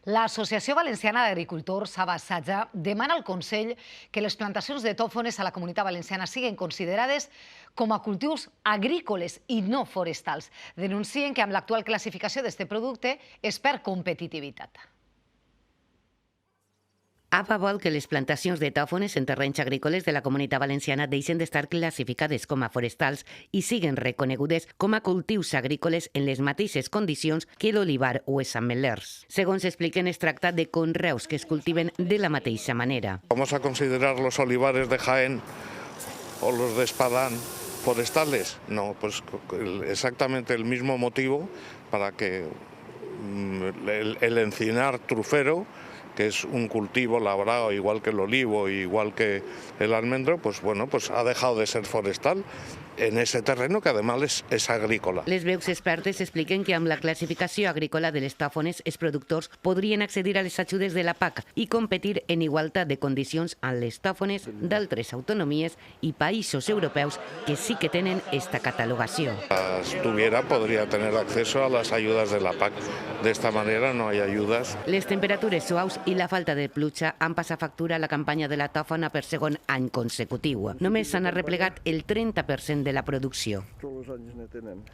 L'Associació Valenciana d'Agricultors, Abasatja, demana al Consell que les plantacions de tòfones a la Comunitat Valenciana siguin considerades com a cultius agrícoles i no forestals. Denuncien que amb l'actual classificació d'aquest producte es perd competitivitat. APA vol que les plantacions de tòfones en terrenys agrícoles de la Comunitat Valenciana deixen d'estar classificades com a forestals i siguen reconegudes com a cultius agrícoles en les mateixes condicions que l'olivar o els ametllers. Segons expliquen, es tracta de conreus que es cultiven de la mateixa manera. Vamos a considerar los olivares de Jaén o los de Espadán forestales. No, pues exactamente el mismo motivo para que el encinar trufero, que es un cultivo labrado igual que el olivo, igual que el almendro, pues bueno, pues ha dejado de ser forestal en ese terreno que además és agrícola. Les veus expertes expliquen que amb la classificació agrícola de les tòfones, els productors podrien accedir a les ajudes de la PAC i competir en igualtat de condicions amb les tòfones d'altres autonomies i països europeus que sí que tenen esta catalogació. Si tuviera, podría tener acceso a las ayudas de la PAC. De esta manera no hay ayudas. Les temperatures suaus i la falta de pluja han passat factura a la campanya de la tòfona per segon any consecutiu. Només s'han arreplegat el 30% de la producció. Tots els anys ne tenen.